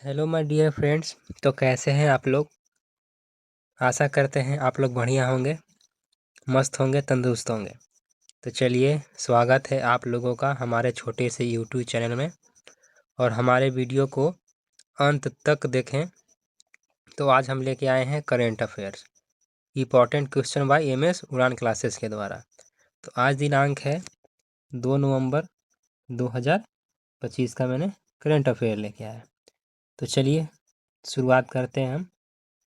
Hello my dear friends. तो कैसे हैं आप लोग। आशा करते हैं आप लोग बढ़िया होंगे, मस्त होंगे, तंदुरुस्त होंगे। तो चलिए, स्वागत है आप लोगों का हमारे छोटे से यूट्यूब चैनल में, और हमारे वीडियो को अंत तक देखें। तो आज हम लेके आए हैं current affairs, important question by MS उड़ान क्लासेस के द्वारा। तो आज दिनांक है 2 नवंबर 2025 का मैंने करेंट अफेयर लेके आया। तो चलिए शुरुआत करते हैं हम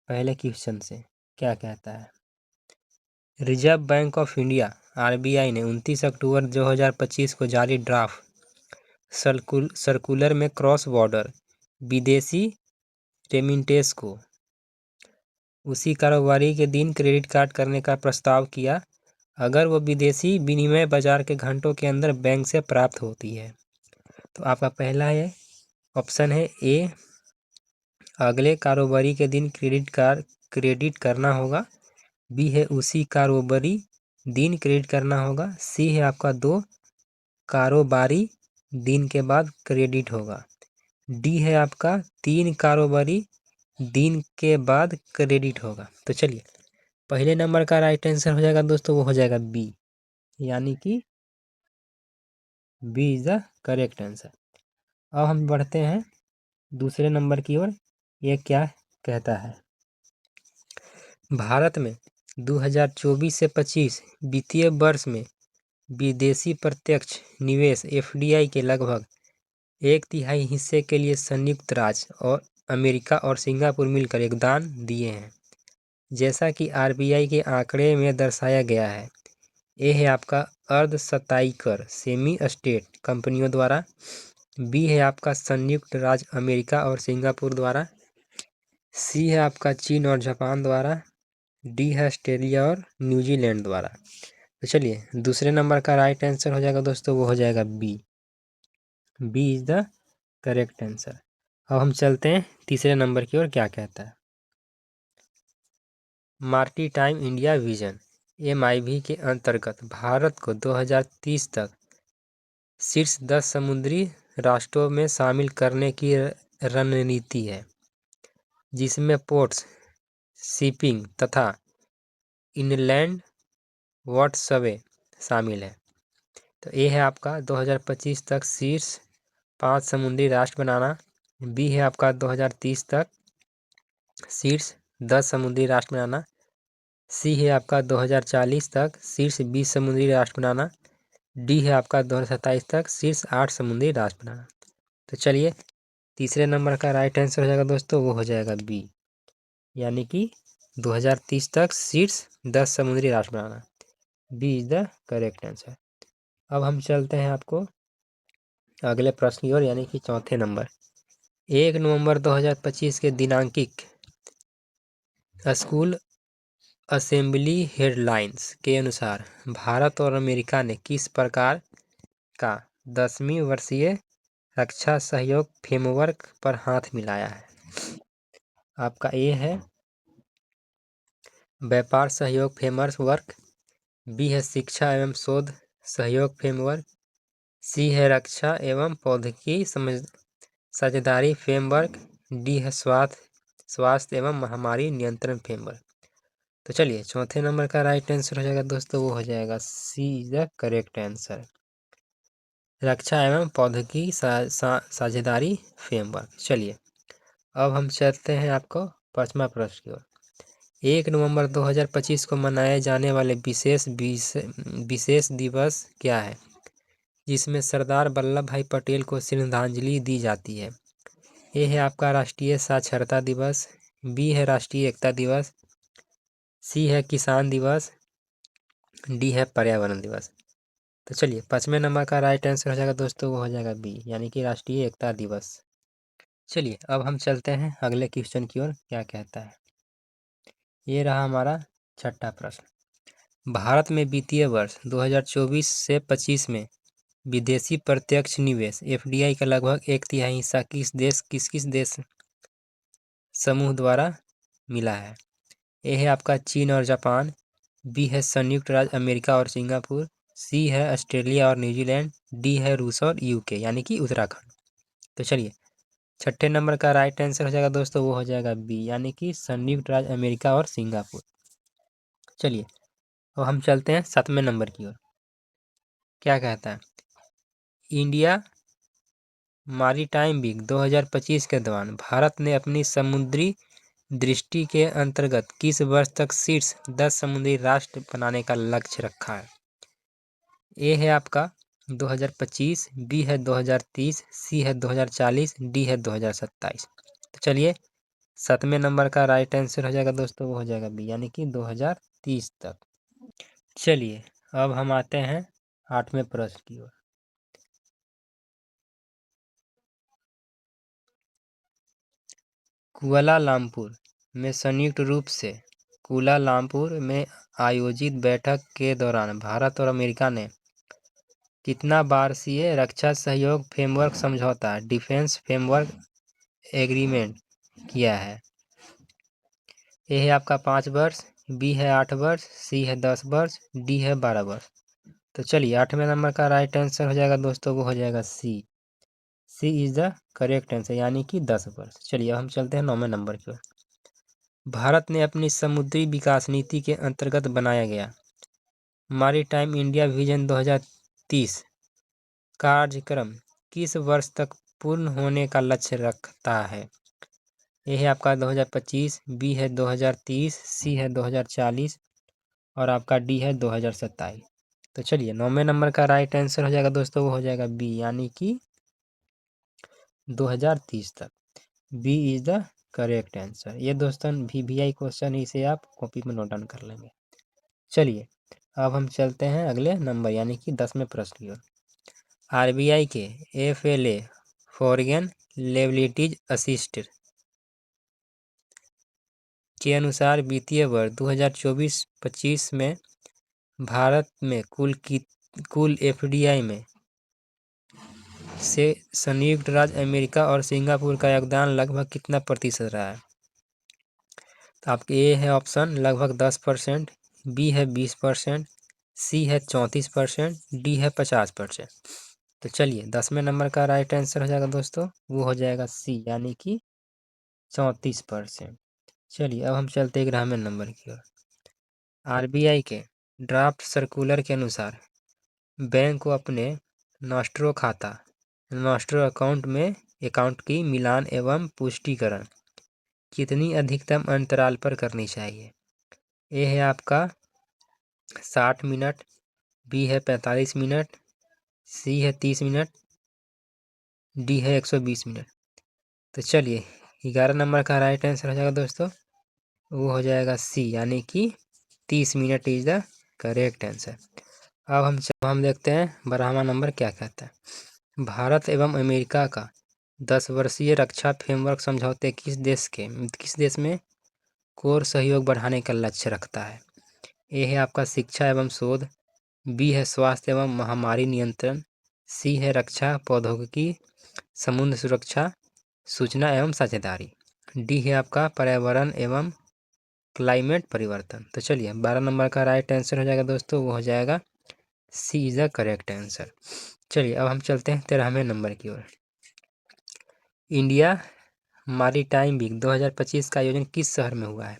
पहले क्वेश्चन से। क्या कहता है, reserve bank of India RBI ने 29 अक्टूबर 2025 को जारी ड्राफ्ट सर्कुलर में क्रॉस बॉर्डर विदेशी रेमिटेंस को उसी कारोबारी के दिन क्रेडिट कार्ड करने का प्रस्ताव किया अगर वो विदेशी विनिमय बाजार के घंटों के अंदर बैंक से प्राप्त होती है। तो आपका पहला है ऑप्शन है ए, अगले कारोबारी के दिन क्रेडिट करना होगा। बी है उसी कारोबारी दिन क्रेडिट करना होगा। सी है आपका 2 कारोबारी दिन के बाद क्रेडिट होगा। डी है आपका 3 कारोबारी दिन के बाद क्रेडिट होगा। तो चलिए, पहले नंबर का राइट आंसर हो जाएगा दोस्तों, वो हो जाएगा बी, यानी कि B is the correct answer. अब हम बढ़ते हैं दूसरे नंबर की ओर। ये क्या कहता है, भारत में 2024 से 25 वित्तीय वर्ष में विदेशी प्रत्यक्ष निवेश एफडीआई के लगभग 1/3 हिस्से के लिए संयुक्त राज्य और अमेरिका और सिंगापुर मिलकर योगदान दिए हैं, जैसा कि आरबीआई के आंकड़े में दर्शाया गया है। ए है आपका अर्ध सताई कर सेमी स्टेट कंपनियों द्वारा। बी है आपका संयुक्त राज्य अमेरिका और सिंगापुर द्वारा। सी है आपका चीन और जापान द्वारा। डी है ऑस्ट्रेलिया और न्यूजीलैंड द्वारा। तो चलिए, दूसरे नंबर का राइट आंसर हो जाएगा दोस्तों, वो हो जाएगा B, B is the correct answer. अब हम चलते हैं तीसरे नंबर की ओर। क्या कहता है, मार्टीटाइम इंडिया विजन एमआईवी के अंतर्गत भारत को 2030 तक शीर्ष 10 समुद्री राष्ट्रों में शामिल करने की रणनीति है, जिसमें पोर्ट्स, शिपिंग तथा इनलैंड वाटरवे शामिल है। तो ये है आपका 2025 तक शीर्ष 5 समुद्री राष्ट्र बनाना। बी है आपका 2030 तक शीर्ष 10 समुद्री राष्ट्र बनाना। सी है आपका 2040 तक शीर्ष 20 समुद्री राष्ट्र बनाना। डी है आपका 2027 तक शीर्ष 8 समुद्री राष्ट्र बनाना। तो चलिए, तीसरे नंबर का राइट आंसर हो जाएगा दोस्तों, वो हो जाएगा बी, यानी कि 2030 तक शीर्ष 10 समुद्री राष्ट्र बनाना। B is the correct answer. अब हम चलते हैं आपको अगले प्रश्न की ओर, यानी कि चौथे नंबर। 1 नवंबर 2025 के दिनांकित स्कूल असेंबली हेडलाइंस के अनुसार भारत और अमेरिका ने किस प्रकार का 10वीं वर्षीय रक्षा सहयोग फ्रेमवर्क पर हाथ मिलाया है। आपका ए है व्यापार सहयोग फ्रेमवर्क। बी है शिक्षा एवं शोध सहयोग फ्रेमवर्क। सी है रक्षा एवं प्रौद्योगिकी साझेदारी फ्रेमवर्क। डी है स्वास्थ्य एवं महामारी नियंत्रण फ्रेमवर्क। तो चलिए, चौथे नंबर का राइट आंसर हो जाएगा दोस्तों, वो हो जाएगा सी इज द करेक्ट आंसर, रक्षा एवं प्रौद्योगिकी साझेदारी फ्रेमवर्क। चलिए, अब हम चलते हैं आपको पांचवा प्रश्न की ओर। 1 नवंबर 2025 को मनाए जाने वाले विशेष दिवस क्या है, जिसमें सरदार वल्लभ भाई पटेल को श्रद्धांजलि दी जाती है। ए है आपका राष्ट्रीय साक्षरता दिवस। बी है राष्ट्रीय एकता दिवस। सी है किसान दिवस। डी है पर्यावरण दिवस। तो चलिए, पांचवें नंबर का राइट आंसर हो जाएगा दोस्तों, वो हो जाएगा बी, यानी कि राष्ट्रीय एकता दिवस। चलिए, अब हम चलते हैं अगले क्वेश्चन की ओर। क्या कहता है, ये रहा हमारा छठा प्रश्न। भारत में वित्तीय वर्ष 2024 से 25 में विदेशी प्रत्यक्ष निवेश एफडीआई का लगभग 1/3 हिस्सा किस किस देश समूह द्वारा मिला है। ए है आपका चीन और जापान। बी है संयुक्त राज्य अमेरिका और सिंगापुर। सी है ऑस्ट्रेलिया और न्यूजीलैंड। डी है रूस और यूके, यानी कि उत्तराखंड। तो चलिए, छठे नंबर का राइट आंसर हो जाएगा दोस्तों, वो हो जाएगा बी, यानी कि संयुक्त राज्य अमेरिका और सिंगापुर। चलिए अब हम चलते हैं 7वें नंबर की ओर। क्या कहता है, इंडिया मैरीटाइम वीक 2025 के दौरान भारत ने अपनी समुद्री दृष्टि के अंतर्गत किस वर्ष तक शीर्ष 10 समुद्री राष्ट्र बनाने का लक्ष्य रखा है? ए है आपका 2025, बी है 2030, सी है 2040, डी है 2027। तो चलिए 7वें नंबर का राइट आंसर हो जाएगा दोस्तों, वो हो जाएगा बी, यानी कि 2030 तक। चलिए अब हम आते हैं 8वें प्रश्न की ओर। कुआलालंपुर में संयुक्त रूप से कुआलालंपुर में आयोजित बैठक के दौरान भारत और अमेरिका ने कितना वार्षिक रक्षा सहयोग फ्रेमवर्क समझौता डिफेंस फ्रेमवर्क एग्रीमेंट किया है? ए है आपका 5 वर्ष, बी है 8 वर्ष, सी है 10 वर्ष, डी है 12 वर्ष। तो चलिए 8वें नंबर का राइट आंसर हो जाएगा दोस्तों, वो हो जाएगा सी। सी इज द करेक्ट आंसर, यानी कि 10 वर्ष। चलिए अब हम चलते हैं 9वें नंबर की ओर। भारत ने अपनी समुद्री विकास नीति के अंतर्गत बनाया गया मैरीटाइम इंडिया विजन 2030 कार्यक्रम किस वर्ष तक पूर्ण होने का लक्ष्य रखता है? ए है आपका 2025, बी है 2030, सी है 2040 और आपका डी है 2027। तो चलिए 9वें नंबर का राइट आंसर हो जाएगा दोस्तों, वो हो जाएगा बी, यानी कि 2030 तक। B is the correct answer. ये दोस्तों VVI क्वेश्चन, इसे आप कॉपी में नोट डाउन कर लेंगे। चलिए अब हम चलते हैं अगले नंबर, यानी कि 10वें प्रश्न की ओर। RBI के FLA फॉरेन लायबिलिटीज असिस्ट के अनुसार वित्तीय वर्ष 2024-25 में भारत में कुल FDI में से संयुक्त राज्य अमेरिका और सिंगापुर का योगदान लगभग कितना प्रतिशत रहा है? तो आपके ए है ऑप्शन लगभग 10%, बी है 20%, सी है 34%, डी है 50%। तो चलिए 10वें नंबर का राइट आंसर हो जाएगा दोस्तों, वो हो जाएगा सी, यानी कि 34%। चलिए अब हम चलते हैं 11वें नंबर की ओर। RBI के ड्राफ्ट सर्कुलर के अनुसार बैंक को अपने नॉस्ट्रो खाता नॉस्ट्रो अकाउंट की मिलान एवं पुष्टिकरण कितनी अधिकतम अंतराल पर करनी चाहिए? ए है आपका 60 मिनट, बी है 45 मिनट, सी है 30 मिनट, डी है 120 मिनट। तो चलिए 11 नंबर का राइट आंसर हो जाएगा दोस्तों, वो हो जाएगा सी, यानी कि 30 minute is the correct answer. अब हम देखते हैं 12वां नंबर क्या कहता है। भारत एवं अमेरिका का 10 वर्षीय रक्षा फ्रेमवर्क समझौते किस देश में कोर सहयोग बढ़ाने का लक्ष्य रखता है? ए है आपका शिक्षा एवं शोध, बी है स्वास्थ्य एवं महामारी नियंत्रण, सी है रक्षा प्रौद्योगिकी समुद्र सुरक्षा सूचना एवं साझेदारी, डी है आपका पर्यावरण एवं क्लाइमेट परिवर्तन। तो चलिए 12 नंबर का राइट आंसर हो जाएगा दोस्तों, वो हो जाएगा सी इज द करेक्ट आंसर। चलिए अब हम चलते हैं 13वें नंबर की ओर। इंडिया मैरीटाइम वीक 2025 का आयोजन किस शहर में हुआ है?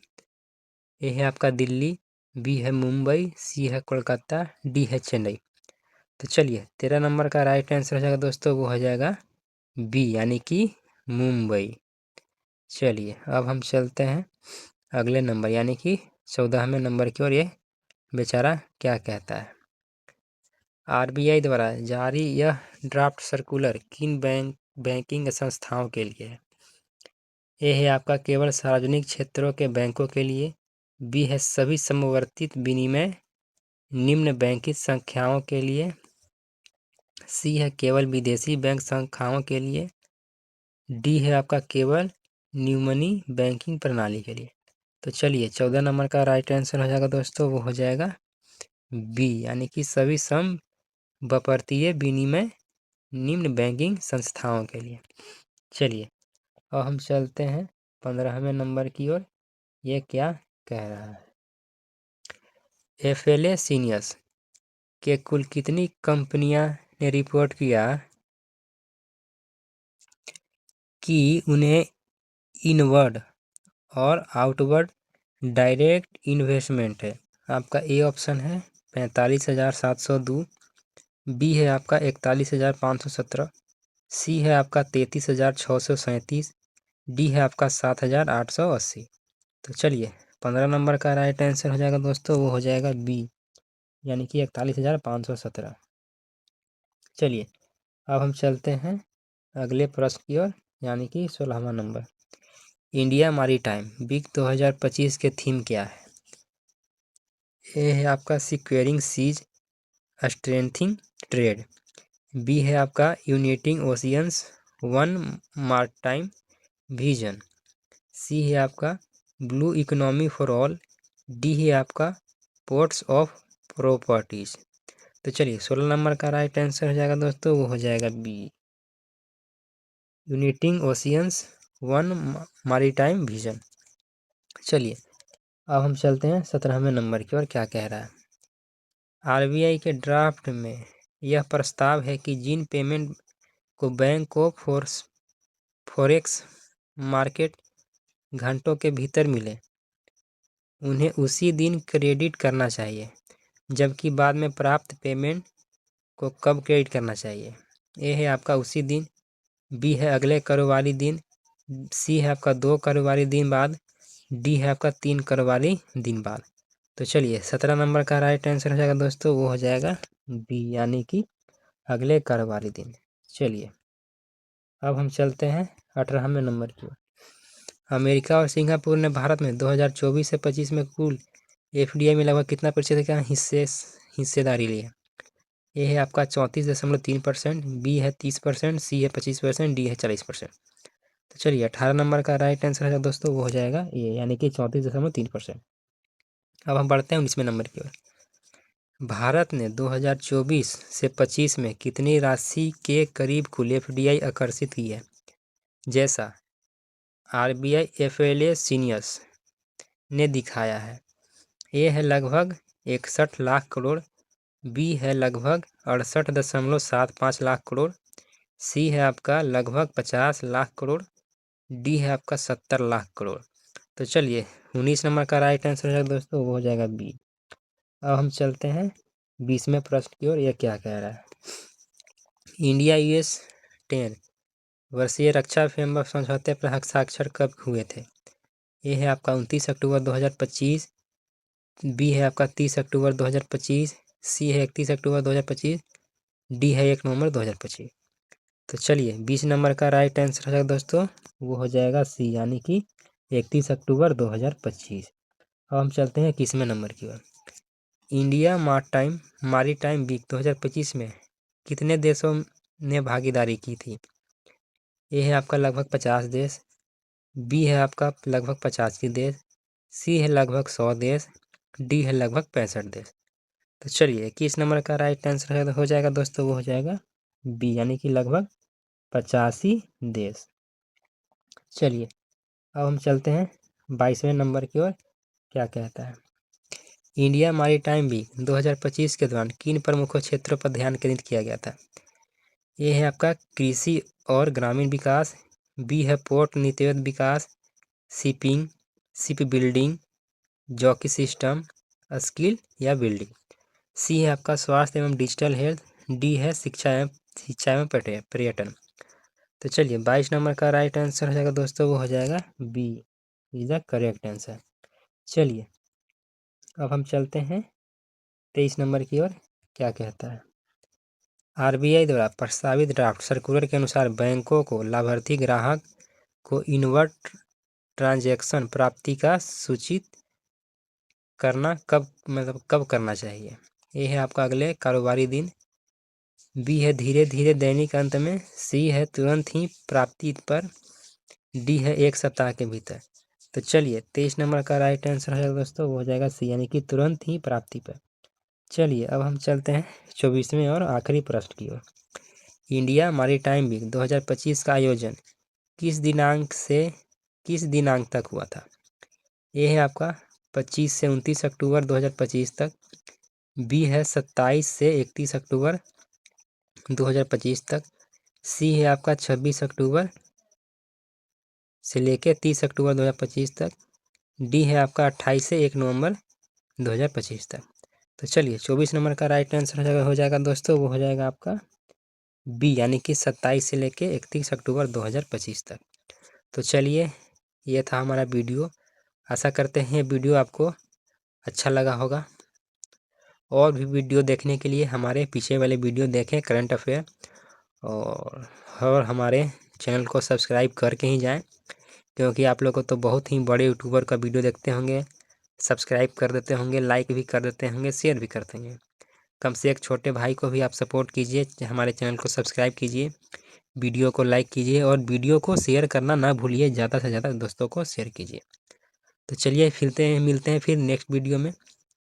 ए है आपका दिल्ली, बी है मुंबई, सी है कोलकाता, डी है चेन्नई। तो चलिए 13 नंबर का राइट आंसर हो जाएगा दोस्तों, वो हो जाएगा बी, यानी कि मुंबई। चलिए अब हम चलते हैं अगले नंबर, यानी कि 14वें नंबर की ओर। ये बेचारा क्या कहता है। RBI द्वारा जारी यह ड्राफ्ट सर्कुलर किन बैंकिंग संस्थाओं के लिए है? ए है आपका केवल सार्वजनिक क्षेत्रों के बैंकों के लिए, बी है सभी समवर्तित विनिमय निम्न बैंकिंग संख्याओं के लिए, सी है केवल विदेशी बैंक शाखाओं के लिए, डी है आपका केवल न्यूमनी बैंकिंग प्रणाली के लिए। तो चलिए 14 नंबर का राइट आंसर हो जाएगा दोस्तों, वो हो जाएगा बी, यानी कि सभी समवर्तीय विनिमय निम्न बैंकिंग संस्थाओं के लिए। चलिए अब हम चलते हैं 15वें नंबर की ओर। ये क्या कह रहा है। FLA सीनियर्स के कुल कितनी कंपनियां ने रिपोर्ट किया कि उन्हें इनवर्ड और आउटवर्ड डायरेक्ट इन्वेस्टमेंट है। आपका ए ऑप्शन है 45,702, बी है आपका 41,517, सी है आपका 33,637, डी है आपका 7,880। तो चलिए 15 नंबर का राइट आंसर हो जाएगा दोस्तों, वो हो जाएगा बी, यानी कि 41,517। चलिए अब हम चलते हैं अगले प्रश्न की ओर, यानी कि 16वां नंबर। इंडिया मैरीटाइम वीक 2025 के थीम क्या है? ए है आपका securing seas strengthening trade, B है आपका uniting oceans one maritime vision, C है आपका blue economy for all, D है आपका पोर्ट्स ऑफ प्रॉपर्टीज। तो चलिए 16 नंबर का राइट आंसर हो जाएगा दोस्तों, वो हो जाएगा B, uniting oceans one maritime vision. चलिए अब हम चलते हैं 17वें नंबर की ओर, क्या कह रहा है? आरबीआई के ड्राफ्ट में यह प्रस्ताव है कि जिन पेमेंट को बैंक को फॉरेक्स मार्केट घंटों के भीतर मिले उन्हें उसी दिन क्रेडिट करना चाहिए, जबकि बाद में प्राप्त पेमेंट को कब क्रेडिट करना चाहिए? ए है आपका उसी दिन, बी है अगले कारोबारी दिन, सी है आपका 2 कारोबारी दिन बाद, डी है आपका 3 कारोबारी दिन बाद। तो चलिए 17 नंबर का राइट आंसर हो जाएगा दोस्तों, वो हो जाएगा बी, यानी कि अगले कारोबारी दिन। चलिए अब हम चलते हैं 18वें नंबर की ओर। अमेरिका और सिंगापुर ने भारत में 2024 से 25 में कुल एफडीआई में लगभग कितना प्रतिशत का हिस्सेदारी ली है? ए है आपका 34.3%, बी है 30%, सी है 25%, डी है 40%। तो चलिए 18 नंबर का राइट आंसर है दोस्तों, वो हो जाएगा ए, यानी कि 34.3%। अब हम बढ़ते हैं 19वें नंबर की ओर। भारत ने 2024 से 25 में कितनी राशि के करीब कुल एफडीआई आकर्षित की है? जैसा आरबीआई एफएलए सीनियर्स ने दिखाया है। ए है लगभग 61 लाख करोड़, बी है लगभग 68.75 लाख करोड़, सी है आपका लगभग 50 लाख करोड़, डी है आपका 70 लाख करोड़। तो चलिए 19 नंबर का राइट आंसर है दोस्तों, वो हो जाएगा बी। अब हम चलते हैं 20वें प्रश्न की ओर, यह क्या कह रहा है? इंडिया यूएस 10 वर्षीय रक्षा फ्रेमवर्क समझौते पर हस्ताक्षर कब हुए थे? ए है आपका 29 अक्टूबर 2025, बी है आपका 30 अक्टूबर 2025, सी है 31 अक्टूबर 2025, डी है 1 नवंबर 2025। तो चलिए 20 नंबर का राइट आंसर है दोस्तों, वो हो जाएगा सी, यानी कि 31 अक्टूबर 2025। अब हम चलते हैं 21वें नंबर की ओर। इंडिया मारीटाइम वीक 2025 में कितने देशों ने भागीदारी की थी? ए है आपका लगभग 50 देश, बी है आपका लगभग 85 देश, सी है लगभग 100 देश, डी है लगभग 65 देश। तो चलिए 21 नंबर का राइट आंसर हो जाएगा दोस्तों, वो हो जाएगा बी, यानी कि लगभग 85 देश। चलिए अब हम चलते हैं 22वें नंबर की ओर, क्या कहता है? इंडिया मैरीटाइम वीक 2025 के दौरान किन प्रमुख क्षेत्रों पर ध्यान केंद्रित किया गया था? ये है आपका कृषि और ग्रामीण विकास, बी है पोर्ट नीतिगत विकास, शिप बिल्डिंग, जॉकी सिस्टम, स्किल या बिल्डिंग, सी है आपका स्वास्थ्य एवं डिजिटल हेल्थ, डी है शिक्षा एवं पर्यटन। तो चलिए 22 नंबर का राइट आंसर हो जाएगा दोस्तों, वो हो जाएगा B, is the correct answer. चलिए अब हम चलते हैं 23 नंबर की ओर, क्या कहता है? आरबीआई द्वारा प्रस्तावित ड्राफ्ट सर्कुलर के अनुसार बैंकों को लाभार्थी ग्राहक को इनवर्ट ट्रांजैक्शन प्राप्ति का सूचित करना कब करना चाहिए? ए है आपका अगले कारोबारी दिन, बी है धीरे धीरे दैनिक अंत में, सी है तुरंत ही प्राप्ति पर, डी है 1 सप्ताह के भीतर। तो चलिए 23 नंबर का राइट आंसर है दोस्तों, वो हो जाएगा सी, यानी कि तुरंत ही प्राप्ति पर। चलिए अब हम चलते हैं 24वें और आखिरी प्रश्न की ओर। इंडिया मैरीटाइम वीक 2025 का आयोजन किस दिनांक तक हुआ था? ए है आपका 25 से 29 अक्टूबर 2025 तक, बी है 27 से 31 अक्टूबर 2025 तक, सी है आपका 26 अक्टूबर से लेके 30 अक्टूबर 2025 तक। डी है आपका 28 से 1 नवंबर 2025 तक। तो चलिए 24 नंबर का राइट आंसर हो जाएगा दोस्तों, वो हो जाएगा आपका बी, यानी कि 27 से लेके 31 अक्टूबर 2025 तक। तो चलिए ये था हमारा वीडियो। आशा करते हैं वीडियो आपको अच्छा लगा होगा। और भी वीडियो देखने के लिए हमारे पीछे वाले वीडियो देखें, करंट अफेयर, और हमारे चैनल को सब्सक्राइब करके ही जाएं, क्योंकि आप लोग को तो बहुत ही बड़े यूट्यूबर का वीडियो देखते होंगे, सब्सक्राइब कर देते होंगे, लाइक भी कर देते होंगे, शेयर भी करते होंगे। कम से एक छोटे भाई को भी आप सपोर्ट कीजिए, हमारे चैनल को सब्सक्राइब कीजिए, वीडियो को लाइक कीजिए और वीडियो को शेयर करना ना भूलिए, ज़्यादा से ज़्यादा दोस्तों को शेयर कीजिए। तो चलिए मिलते हैं फिर नेक्स्ट वीडियो में।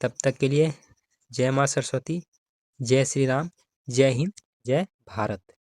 तब तक के लिए जय माँ सरस्वती, जय श्री राम, जय हिंद, जय भारत।